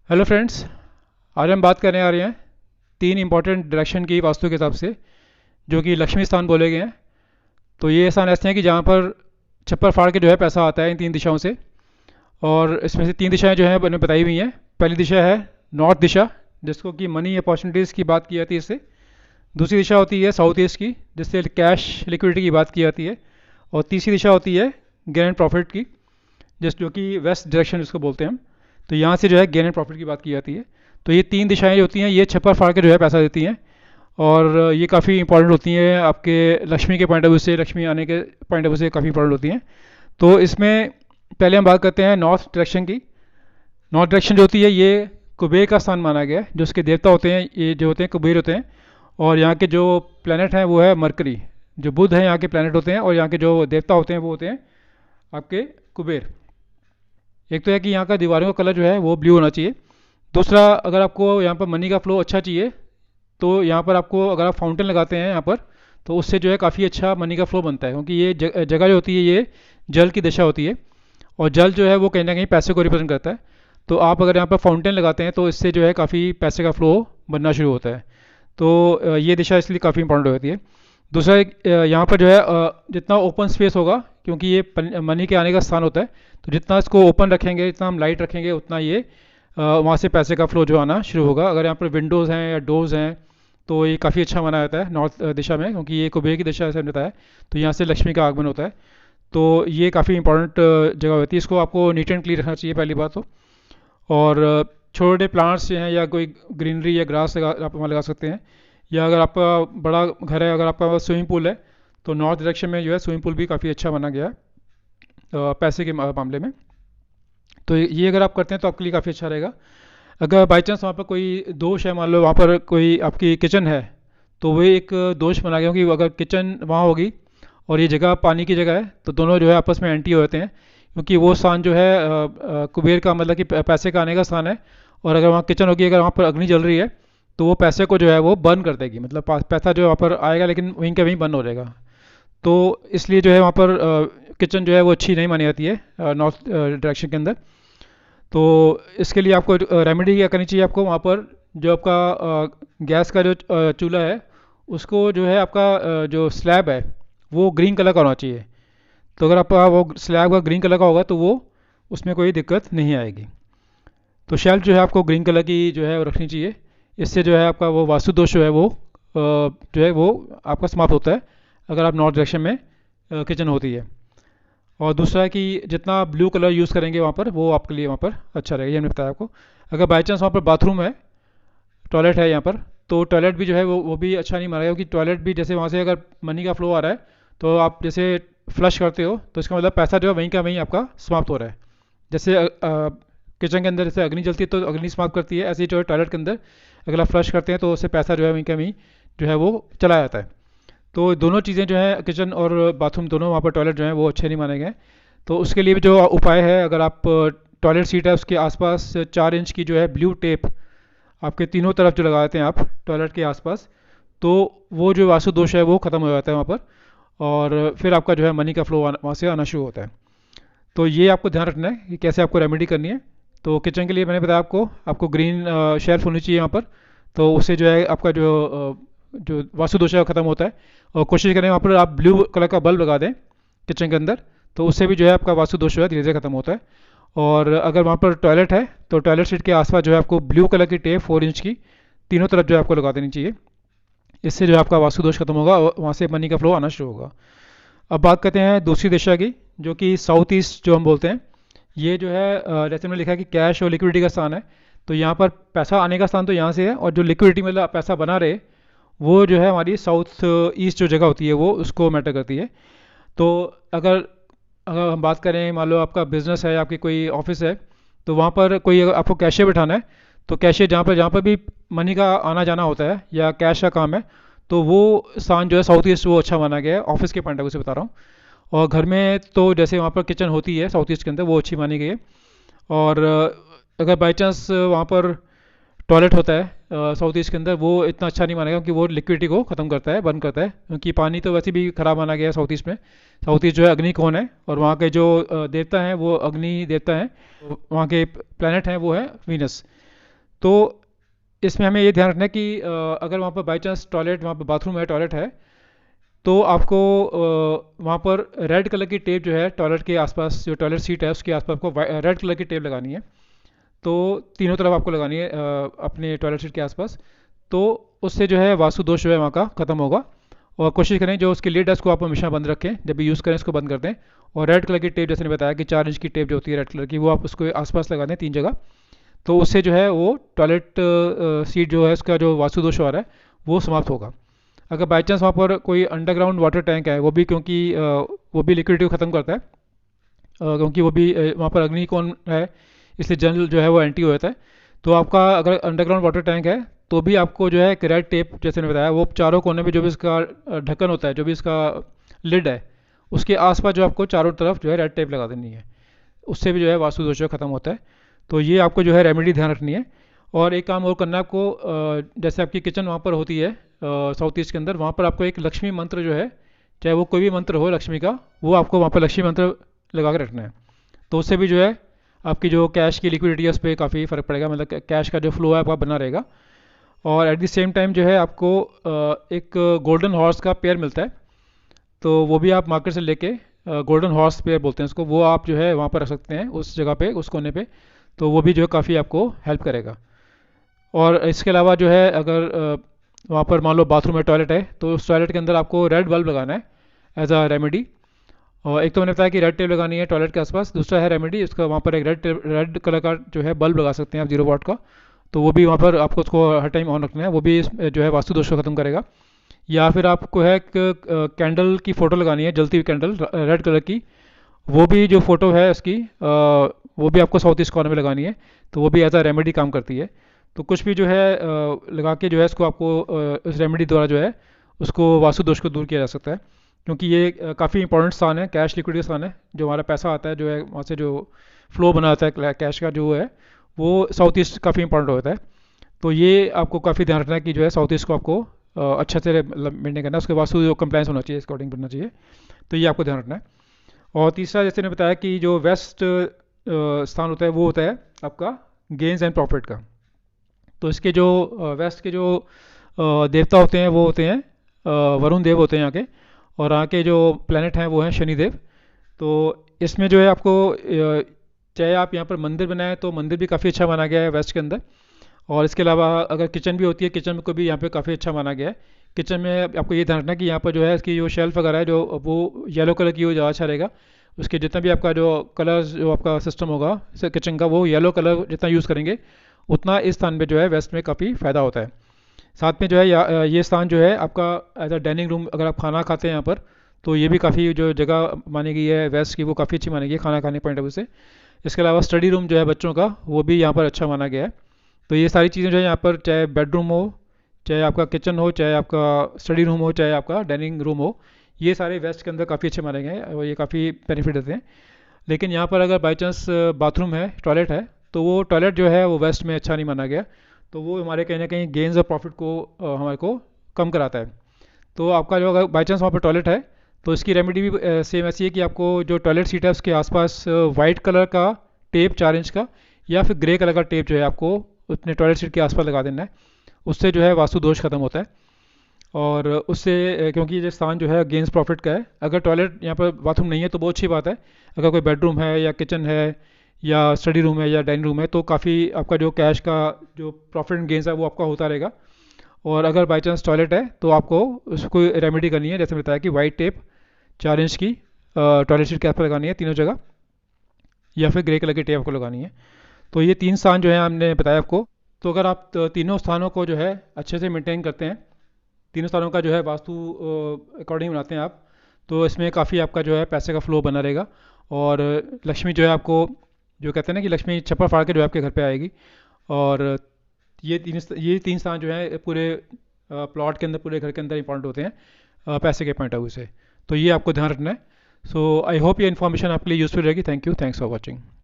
Hello friends. आज हम बात करने आ रहे हैं तीन इंपॉर्टेंट डायरेक्शन की वास्तु के हिसाब से, जो कि लक्ष्मी स्थान बोले गए हैं। तो ये स्थान ऐसे हैं कि जहाँ पर छप्पर फाड़ के जो है पैसा आता है इन तीन दिशाओं से। और इसमें से तीन दिशाएं जो हैं मैंने बताई हुई हैं। पहली दिशा है नॉर्थ दिशा, जिसको कि मनी अपॉर्चुनिटीज़ की बात की जाती है इससे। दूसरी दिशा होती है साउथ ईस्ट की, जिससे कैश लिक्विडिटी की बात की जाती है। और तीसरी दिशा होती है गेन एंड प्रॉफिट की, जो कि वेस्ट डायरेक्शन जिसको बोलते हैं हम। तो यहाँ से जो है गेन एंड प्रॉफिट की बात की जाती है। तो ये तीन दिशाएं जो होती हैं ये छप्पर फाड़ के जो है पैसा देती हैं। और ये काफ़ी इंपॉर्टेंट होती हैं आपके लक्ष्मी के पॉइंट ऑफ व्यू से, लक्ष्मी आने के पॉइंट ऑफ व्यू से काफ़ी इंपॉर्टेंट होती हैं। तो इसमें पहले हम बात करते हैं नॉर्थ डायरेक्शन की। नॉर्थ डायरेक्शन जो होती है ये कुबेर का स्थान माना गया है। जो उसके देवता होते हैं ये जो होते हैं कुबेर होते हैं। और यहाँ के जो प्लैनेट हैं वो है मरकरी। जो बुध हैं यहाँ के प्लैनेट होते हैं, और यहाँ के जो देवता होते हैं वो होते हैं आपके कुबेर। एक तो है कि यहाँ का दीवारों का कलर जो है वो ब्लू होना चाहिए। दूसरा, अगर आपको यहाँ पर मनी का फ्लो अच्छा चाहिए तो यहाँ पर आपको, अगर आप फाउंटेन लगाते हैं यहाँ पर, तो उससे जो है काफ़ी अच्छा मनी का फ्लो बनता है, क्योंकि ये जगह जो होती है ये जल की दिशा होती है। और जल जो है वो कहीं ना कहीं पैसे को रिप्रेजेंट करता है। तो आप अगर यहाँ पर फाउंटेन लगाते हैं तो इससे जो है काफ़ी पैसे का फ्लो बनना शुरू होता है। तो ये दिशा इसलिए काफ़ी इंपॉर्टेंट होती है। दूसरा यहाँ पर जो है जितना ओपन स्पेस होगा, क्योंकि ये मनी के आने का स्थान होता है, तो जितना इसको ओपन रखेंगे, जितना हम लाइट रखेंगे, उतना ये वहाँ से पैसे का फ्लो जो आना शुरू होगा। अगर यहाँ पर विंडोज़ हैं या डोर्स हैं तो ये काफ़ी अच्छा माना जाता है नॉर्थ दिशा में, क्योंकि ये कुबेर की दिशा से रहता है। तो यहाँ से लक्ष्मी का आगमन होता है। तो ये काफ़ी इंपॉर्टेंट जगह होती है। इसको आपको नीट एंड क्लीन रखना चाहिए पहली बात तो। और छोटे प्लांट्स जो हैं या कोई ग्रीनरी या ग्रास आप वहाँ लगा सकते हैं। या अगर आपका बड़ा घर है, अगर आपका स्विमिंग पूल है, तो नॉर्थ डायरेक्शन में जो है स्विमिंग पूल भी काफ़ी अच्छा माना गया है पैसे के मामले में। तो ये अगर आप करते हैं तो आपके लिए काफ़ी अच्छा रहेगा। अगर बाई चांस वहाँ पर कोई दोष है, मान लो वहाँ पर कोई आपकी किचन है, तो वो एक दोष बना गया कि अगर किचन वहाँ होगी और ये जगह पानी की जगह है, तो दोनों जो है आपस में एंटी हो जाते हैं। क्योंकि वो स्थान जो है कुबेर का, मतलब कि पैसे का आने का स्थान है। और अगर वहाँ किचन होगी, अगर वहाँ पर अग्नि जल रही है, तो वो पैसे को जो है वो बर्न कर देगी। मतलब पैसा जो है वहाँ पर आएगा लेकिन वहीं के वहीं बर्न हो जाएगा। तो इसलिए जो है वहाँ पर किचन जो है वो अच्छी नहीं मानी जाती है नॉर्थ डायरेक्शन के अंदर। तो इसके लिए आपको रेमेडी क्या करनी चाहिए, आपको वहाँ पर जो आपका गैस का जो चूल्हा है, उसको जो है आपका जो स्लैब है वो ग्रीन कलर का होना चाहिए। तो अगर आपका वो स्लैब का ग्रीन कलर का होगा तो वो, उसमें कोई दिक्कत नहीं आएगी। तो शेल्फ जो है आपको ग्रीन कलर की जो है वो रखनी चाहिए। इससे जो है आपका वो वास्तु दोष जो है वो जो है वो आपका समाप्त होता है, अगर आप नॉर्थ डायरेक्शन में किचन होती है। और दूसरा है कि जितना ब्लू कलर यूज़ करेंगे वहाँ पर, वो आपके लिए वहाँ पर अच्छा रहेगा, ये मैंने बताया आपको। अगर बाई चांस वहाँ पर बाथरूम है, टॉयलेट है यहाँ पर, तो टॉयलेट भी जो है वो भी अच्छा नहीं माना गया, क्योंकि टॉयलेट भी जैसे वहाँ से अगर मनी का फ्लो आ रहा है, तो आप जैसे फ्लश करते हो तो इसका मतलब पैसा जो है वहीं का वहीं आपका समाप्त हो रहा है। जैसे किचन के अंदर जैसे अग्नि जलती है तो अग्नि समाप्त करती है, ऐसे ही जो है टॉयलेट के अंदर अगर आप फ्लश करते हैं तो उससे पैसा जो है वहीं का वहीं जो है वो चला जाता है। तो दोनों चीज़ें जो है, किचन और बाथरूम दोनों, वहाँ पर टॉयलेट जो है वो अच्छे नहीं माने गए। तो उसके लिए भी जो उपाय है, अगर आप टॉयलेट सीट है उसके आसपास 4 इंच की जो है ब्लू टेप आपके तीनों तरफ जो लगा देते हैं आप टॉयलेट के आसपास, तो वो जो वास्तु दोष है वो ख़त्म हो जाता है वहाँ पर। और फिर आपका जो है मनी का फ्लो वहाँ से आना शुरू होता है। तो ये आपको ध्यान रखना है कि कैसे आपको रेमेडी करनी है। तो किचन के लिए मैंने बताया आपको ग्रीन शेल्फ होनी चाहिए यहाँ पर। तो उससे जो है आपका जो वास्तु दोष है वो खत्म होता है। और कोशिश करें वहाँ पर आप ब्लू कलर का बल्ब लगा दें किचन के अंदर, तो उससे भी जो है आपका वास्तु दोष जो है धीरे धीरे खत्म होता है। और अगर वहाँ पर टॉयलेट है तो टॉयलेट सीट के आसपास जो है आपको ब्लू कलर की टेप 4 इंच की तीनों तरफ जो है आपको लगा देनी चाहिए। इससे जो है आपका वास्तु दोष खत्म होगा और वहाँ से मनी का फ्लो आना शुरू होगा। अब बात करते हैं दूसरी दिशा की, जो कि साउथ ईस्ट जो हम बोलते हैं। ये जो है जैसे मैंने लिखा है कि कैश और लिक्विडिटी का स्थान है। तो यहाँ पर पैसा आने का स्थान तो यहाँ से है, और जो लिक्विडिटी मतलब पैसा बना रहे, वो जो है हमारी साउथ ईस्ट जो जगह होती है वो उसको मैटर करती है। तो अगर अगर हम बात करें, मान लो आपका बिजनेस है, आपकी कोई ऑफिस है, तो वहाँ पर कोई अगर आपको कैशियर बैठाना है, तो कैशियर जहाँ पर भी मनी का आना जाना होता है या कैश का काम है, तो वो स्थान जो है साउथ ईस्ट वो अच्छा माना गया है, ऑफिस के पॉइंट ऑफ व्यू से बता रहा हूँ। और घर में तो जैसे वहाँ पर किचन होती है साउथ ईस्ट के अंदर, वो अच्छी मानी गई है। और अगर बाई चांस वहाँ पर टॉयलेट होता है साउथ ईस्ट के अंदर, वो इतना अच्छा नहीं मानेगा, क्योंकि वो लिक्विडिटी को ख़त्म करता है, बंद करता है। क्योंकि पानी तो वैसे भी ख़राब माना गया है साउथ ईस्ट में। साउथ ईस्ट जो है अग्नि कोण है, और वहाँ के जो देवता हैं वो अग्नि देवता हैं। वहाँ के प्लैनेट हैं वो है वीनस। तो इसमें हमें ये ध्यान रखना है कि अगर वहाँ पर बाई चांस टॉयलेट, वहाँ पर बाथरूम है, टॉयलेट है, तो आपको वहाँ पर रेड कलर की टेप जो है टॉयलेट के आसपास, जो टॉयलेट सीट है उसके आसपास आपको रेड कलर की टेप लगानी है। तो तीनों तरफ आपको लगानी है अपने टॉयलेट सीट के आसपास। तो उससे जो है वास्तु दोष जो है वहाँ का ख़त्म होगा। और कोशिश करें जो उसकी लिड है उसको आप हमेशा बंद रखें, जब भी यूज़ करें उसको बंद कर दें। और रेड कलर की टेप, जैसे मैंने बताया कि 4 इंच की टेप जो होती है रेड कलर की, वो आप उसको आसपास लगा दें 3 जगह। तो उससे जो है वो टॉयलेट सीट जो है उसका जो वास्तु दोष आ रहा है वो समाप्त होगा। अगर बाई चांस वहाँ पर कोई अंडरग्राउंड वाटर टैंक है, वो भी क्योंकि वो भी लिक्विडिटी को ख़त्म करता है, क्योंकि वो भी वहाँ पर अग्निकोण है, इसलिए जल जो है वो एंटी हो जाता है। तो आपका अगर अंडरग्राउंड वाटर टैंक है तो भी आपको जो है एक रेड टेप, जैसे मैंने बताया, वो चारों कोने में जो भी इसका ढक्कन होता है, जो भी इसका लिड है, उसके आसपास जो आपको चारों तरफ जो है रेड टेप लगा देनी है। उससे भी जो है वास्तु दोष ख़त्म होता है। तो ये आपको जो है रेमेडी ध्यान रखनी है। और एक काम और करना है आपको, जैसे आपकी किचन वहाँ पर होती है साउथ ईस्ट के अंदर, वहाँ पर आपको एक लक्ष्मी मंत्र जो है, चाहे वो कोई भी मंत्र हो लक्ष्मी का, वो आपको वहाँ पर लक्ष्मी मंत्र लगा के रखना है। तो उससे भी जो है आपकी जो कैश की लिक्विडिटी है उस पर काफ़ी फ़र्क पड़ेगा, मतलब कैश का जो फ्लो है आपका बना रहेगा। और एट द सेम टाइम जो है आपको एक गोल्डन हॉर्स का पेयर मिलता है, तो वो भी आप मार्केट से लेके, गोल्डन हॉर्स पेयर बोलते हैं उसको, वो आप जो है वहाँ पर रख सकते हैं उस जगह पे, उस कोने पे। तो वो भी जो है काफ़ी आपको हेल्प करेगा। और इसके अलावा जो है अगर वहाँ पर मान लो बाथरूम है, टॉयलेट है, तो उस टॉयलेट के अंदर आपको रेड बल्ब लगाना है एज अ रेमेडी। और एक तो मैंने बताया कि रेड टेप लगानी है टॉयलेट के आसपास, दूसरा है रेमेडी, उसका वहाँ पर एक रेड कलर का जो है बल्ब लगा सकते हैं आप, 0 वाट का। तो वो भी वहाँ पर आपको उसको हर टाइम ऑन रखना है, वो भी जो है वास्तु दोष को ख़त्म करेगा। या फिर आपको है एक कैंडल की फ़ोटो लगानी है, जलती हुई कैंडल रेड कलर की। वो भी जो फ़ोटो है उसकी, वो भी आपको साउथ ईस्ट कॉर्नर में लगानी है। तो वो भी एज अ रेमेडी काम करती है। तो कुछ भी जो है लगा के जो है इसको आपको इस रेमेडी द्वारा जो है उसको वास्तु दोष को दूर किया जा सकता है। क्योंकि ये काफ़ी इंपॉर्टेंट स्थान है, कैश लिक्विडिटी स्थान है, जो हमारा पैसा आता है जो है वहाँ से जो फ्लो बना आता है कैश का जो है, वो साउथ ईस्ट काफ़ी इंपॉर्टेंट होता है। तो ये आपको काफ़ी ध्यान रखना है कि जो है साउथ ईस्ट को आपको अच्छे से मेंटेन करना है, उसके वास्तु जो कंप्लायंस होना चाहिए, अकॉर्डिंग बनना चाहिए। तो ये आपको ध्यान रखना है। और तीसरा, जैसे मैंने बताया कि जो वेस्ट स्थान होता है वो होता है आपका गेंस एंड प्रॉफिट का। तो इसके जो वेस्ट के जो देवता होते हैं वो होते हैं वरुण देव होते हैं यहाँ के। और यहाँ के जो प्लैनेट हैं वो हैं शनिदेव। तो इसमें जो है आपको चाहे आप यहाँ पर मंदिर बनाएं तो मंदिर भी काफ़ी अच्छा माना गया है वेस्ट के अंदर। और इसके अलावा अगर किचन भी होती है, किचन को भी यहाँ पे काफ़ी अच्छा माना गया है। किचन में आपको ये ध्यान रखना है कि यहाँ पर जो है इसकी जो शेल्फ वगैरह है जो वो येलो कलर की हो, ज़्यादा अच्छा रहेगा। उसके जितना भी आपका जो कलर जो आपका सिस्टम होगा किचन का, वो येलो कलर जितना यूज़ करेंगे उतना इस स्थान पे जो है वेस्ट में काफ़ी फ़ायदा होता है। साथ में जो है ये स्थान जो है आपका एज अ डाइनिंग रूम, अगर आप खाना खाते हैं यहाँ पर, तो ये भी काफ़ी जो जगह मानी गई है वेस्ट की वो काफ़ी अच्छी मानी गई है खाना खाने पॉइंट ऑफ व्यू से। इसके अलावा स्टडी रूम जो है बच्चों का, वो भी यहाँ पर अच्छा माना गया है। तो ये सारी चीज़ें जो है यहाँ पर, चाहे बेडरूम हो, चाहे आपका किचन हो, चाहे आपका स्टडी रूम हो, चाहे आपका डाइनिंग रूम हो, ये सारे वेस्ट के अंदर काफ़ी अच्छे माने गए हैं और ये काफ़ी बेनिफिट देते हैं। लेकिन यहाँ पर अगर बाई चांस बाथरूम है, टॉयलेट है, तो वो टॉयलेट जो है वो वेस्ट में अच्छा नहीं माना गया। तो वो हमारे कहीं ना कहीं गेंस और प्रॉफिट को हमारे को कम कराता है। तो आपका जो अगर बाई चांस वहाँ पर टॉयलेट है, तो इसकी रेमेडी भी सेम ऐसी है कि आपको जो टॉयलेट सीट है उसके आसपास वाइट कलर का टेप, 4 इंच का, या फिर ग्रे कलर का टेप जो है आपको अपने टॉयलेट सीट के आसपास लगा देना है। उससे जो है वास्तु दोष खत्म होता है। और उससे क्योंकि ये स्थान जो है गेंस प्रॉफिट का है, अगर टॉयलेट यहाँ पर बाथरूम नहीं है तो बहुत अच्छी बात है। अगर कोई बेडरूम है या किचन है या स्टडी रूम है या डाइनिंग रूम है, तो काफ़ी आपका जो कैश का जो प्रॉफिट एंड गेंस है वो आपका होता रहेगा। और अगर बाई चांस टॉयलेट है तो आपको उसको रेमेडी करनी है, जैसे बताया कि वाइट टेप 4 इंच की टॉयलेट सीट के आसपास लगानी है तीनों जगह, या फिर ग्रे कलर की टेप आपको लगानी है। तो ये 3 स्थान जो है हमने बताया आपको। तो अगर आप तीनों स्थानों को जो है अच्छे से मेंटेन करते हैं, तीनों स्थानों का जो है वास्तु अकॉर्डिंग बनाते हैं आप, तो इसमें काफ़ी आपका जो है पैसे का फ्लो बना रहेगा। और लक्ष्मी जो है आपको, जो कहते हैं ना कि लक्ष्मी छप्पर फाड़ के जो है आपके घर पे आएगी। और ये तीन स्थान जो है पूरे प्लॉट के अंदर, पूरे घर के अंदर इंपॉर्टेंट होते हैं पैसे के पॉइंट ऑफ व्यू से। तो ये आपको ध्यान रखना है। सो आई होप ये इन्फॉर्मेशन आपके लिए यूज़फुल रहेगी। Thank you, thanks for watching.